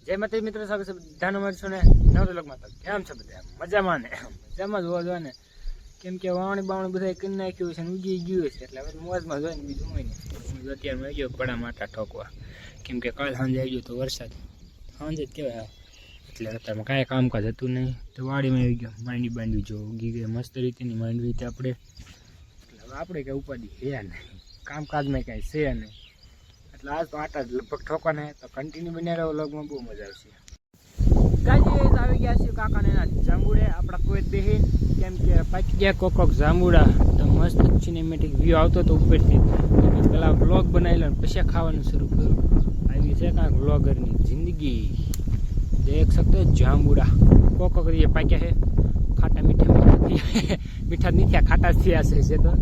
જય માતાજી મિત્રો, સ્વાગત છે બધાનો મારી છો ને નવ લોકમાં. તો કેમ છે બધા? મજામાં ને? મજામાં જ હોવા જોઈએ ને, કેમ કે વાવણી બાવણી બધા કરી નાખ્યું છે ને ઉગી ગયું છે, એટલે હવે મોજમાં જોઈએ ને બીજું હોય ને. હું અત્યારે આવી ગયો પડા માટા ઠોકવા, કેમ કે કાલ સાંજે આવી ગયો તો વરસાદ, સાંજે જ કહેવાય, એટલે અત્યારમાં કાંઈ કામકાજ હતું નહીં. તો વાડીમાં આવી ગયો, માંડવી બાંડવી જો ઉગી ગઈ મસ્ત રીતેની માંડવી હતી આપણે. એટલે હવે આપણે કંઈ ઉપાધિ છે નહીં, કામકાજમાં કાંઈ છે નહીં. એટલે આજ તો આટા જ લગભગ ઠોકવાના, તો કન્ટિન્યુ બન્યા રહો, વ્લોગમાં બહુ મજા આવશે. ગાઈસ આવી ગયા છે કાકાને એના જાંબુડે, આપણા કોઈ બેહીન, કેમ કે પાકી ગયા કોક જાંબુડા. તો મસ્ત સિનેમેટિક વ્યૂ આવતો હતો ઉપરથી. પેલા વ્લોગ બનાવી લો પછી ખાવાનું શરૂ કર્યું. આવી છે કાંઈક વ્લોગરની જિંદગી. દેખ શકતો જાંબુડા કોક કરીએ પાક્યા છે, ખાટા મીઠા મીઠા નહીં થયા, ખાટા થયા છે તો.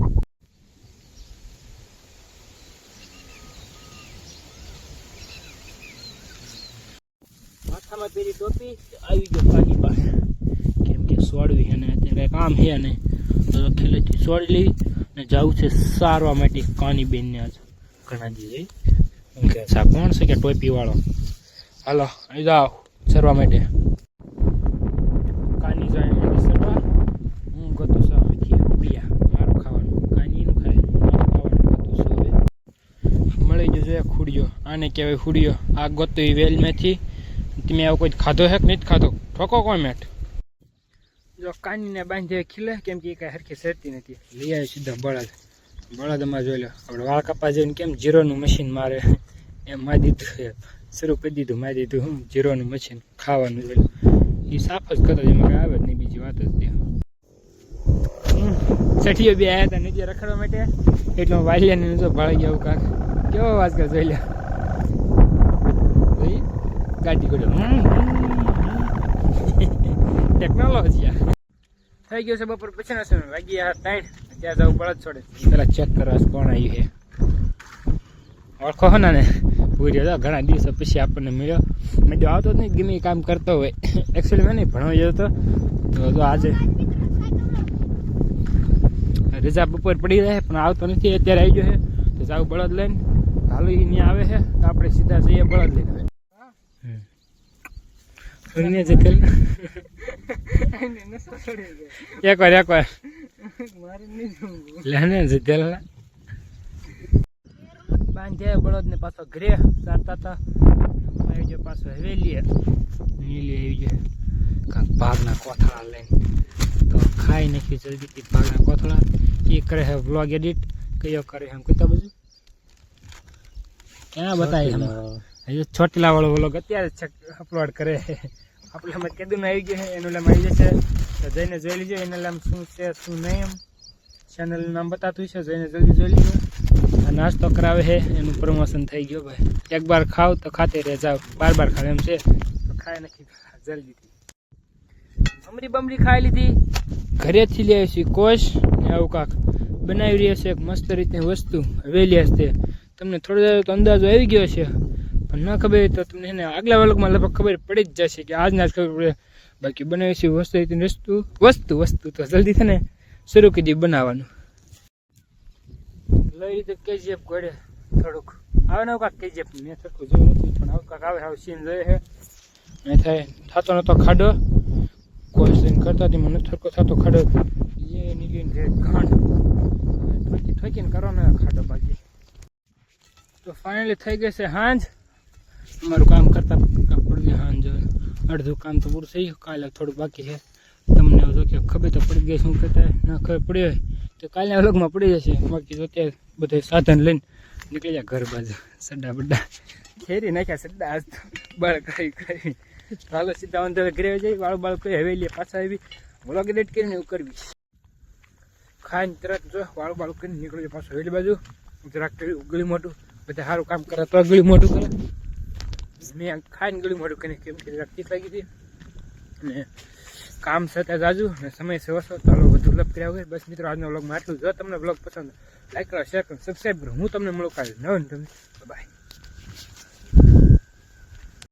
માથામાં પેરી ટોપી આવી ગયો કાની પાસે, કેમ કે સોડવી છે ને અત્યારે કામ છે ને, તો ખેલેથી સોડી લેવી ને જવું છે સારવા માટે કાની બેનને. આજ ઘણા દી એમ કે સા કોણ છે કે ટોપી વાળો, હાલો અહીં જાઓ સરવા માટે. કાની જાય માટે સરવા, હું ગતો છું રૂપિયા મારું ખાવાનું, કાનીનું ખાય ખાવાનું ગતું છું. હવે મળી જજો ખુડિયો, આને કહેવાય ખુડિયો. આ ગતો એ વેલમાંથી. તમે આવો કોઈ ખાધો હે કે નહીં ખાધો? ઠોકો કોઈ મેટ જો કાનીને બાંધે ખીલે, કેમ કે એ કાંઈ હરખી સરતી નથી. લઈ આવે સીધા બળદમાં જોઈ લો. આપણે વાળ કપા જઈને કેમ જીરોનું મશીન મારે એમ મારી દીધું, શરૂ કરી દીધું, મારી દીધું હું જીરોનું મશીન ખાવાનું. જોઈ લો એ સાફ જ કરતો, એમાં કાંઈ આવે જ નહીં, બીજી વાત જ ત્યાં. સઠીઓ બી આવ્યા હતા નીચે રખડવા માટે, એટલે વાલિયાને જો ભાળી ગયા કાંક કેવો વાત કર. જોઈ લો ગાડી ગયો ટેકનોલોજી થઈ ગયો છે. બપોર પછીનો સમય વાગી 3, ત્યાં જવું બળદ છોડે. પેલા ચેક કરવા કોણ આવ્યું છે, ઓળખો હો ને પૂર્યો ઘણા દિવસો પછી આપણને મળ્યો. મેં આવતો જ નહીં, ગમે કામ કરતો હોય. એકચ્યુઅલી મેં નહીં ભણવા ગયો હતો, તો આજે રજા બપોર પડી રહે પણ આવતો નથી. અત્યારે આવી ગયો છે તો જાવ બળદ લઈને. હાલો એ ત્યાં આવે છે તો આપણે સીધા જઈએ બળદ લઈને. એકવાર બાંધ્યા બળદ ને પાછો ઘરે ચારતા હતા. આવી ગયો પાછો હવેલી નીલી આવી ગયો કાંક ભાગના કોથળા લઈને. તો ખાઈ નાખ્યું જલ્દીથી ભાગના કોથળા. એ કરે છે વ્લોગ એડિટ, કયો કરે એમ કહેતા બધું ક્યાં બતાવી. છોટલા વાળો વ્લોગ અત્યારે અપલોડ કરે. આપણે એમાં કેદું આવી ગયું છે, એનું નામ આવી જશે તો જઈને જોઈ લીજો. એનું નામ શું છે શું નહીં એમ ચેનલનું નામ બતાતું છે, જઈને જલ્દી જોઈ લીજો. આ નાસ્તો કરાવે છે, એનું પ્રમોશન થઈ ગયો ભાઈ. એક બાર ખાવ તો ખાતે રહે જાવ, બાર ખાવ એમ છે તો ખાઈ નાખી જલ્દીથી. મમરી બમરી ખાઈ લીધી, ઘરેથી લઈ આવી કોશ ને આવું કાંક બનાવી રહ્યા છે એક મસ્ત રીતની વસ્તુ હવેલી હશે. તમને થોડો તો અંદાજો આવી ગયો છે, પણ ન ખબર તો તમને એને આગલા વર્ગમાં લગભગ ખબર પડી જ જશે કે આજના જ ખબર પડે. બાકી બનાવી છે વસ્તુ તો જલ્દી છે ને શરૂ કરી દઈએ બનાવવાનું. લઈ રીતે કેજીએફ ઘોડે થોડુંક આવે ને કાંક કેજીએફ મેં સરખું જોયું નથી, પણ આવું કાંક આવે સીન જોઈએ છે. મેં થાય થતો નહોતો ખાડો, કોઈ સીન કરતા હતી મને સરખો થતો ખાડો એ નીકળીને ઘાણ ઠોકીને કરો ને ખાડો બાકી. તો ફાઇનલી થઈ ગઈ છે સાંજ. અમારું કામ કરતા પડી ગયું સાંજ, અડધું કામ તો પૂરું થઈ ગયું. કાલે થોડુંક બાકી છે. તમને જો કે ખબર તો પડી ગઈ શું કરતા ના ખબર પડી હોય તો કાલના વ્લોગમાં પડી જશે. બાકી તો અત્યારે બધે સાધન લઈને નીકળી જાય ઘર બાજુ. સડ્ડા બડ્ડા ખેરી નાખ્યા સડ્ડા આજ તો બાળ કરી ચાલો સીધા અંદર ઘરે જઈ બાળ કરી હવેલી પાછા આવી વ્લોગ એડિટ કરીને એવું કરવી. ખાઈને તરત જો વાળું કરીને નીકળ્યું પાછું હવેલી બાજુ. જરાક ગળી મોટું બધા સારું કામ કરે તો ગળી મોટું કરે. મેં ખાઈને ગળી મોટું કરીને કેમ કે જરાક તીખ લાગી હતી અને કામ છતાં જાજુ ને સમય છે ઓછો. ચાલો વધુ લપ કર્યા વગર બસ મિત્રો આજનો વ્લોગમાં આટલું. જો તમને વ્લોગ પસંદ લાઈક કરો, શેર કરો, સબસ્ક્રાઈબ કરો. હું તમને મળું કાલે નવો તમે બાય.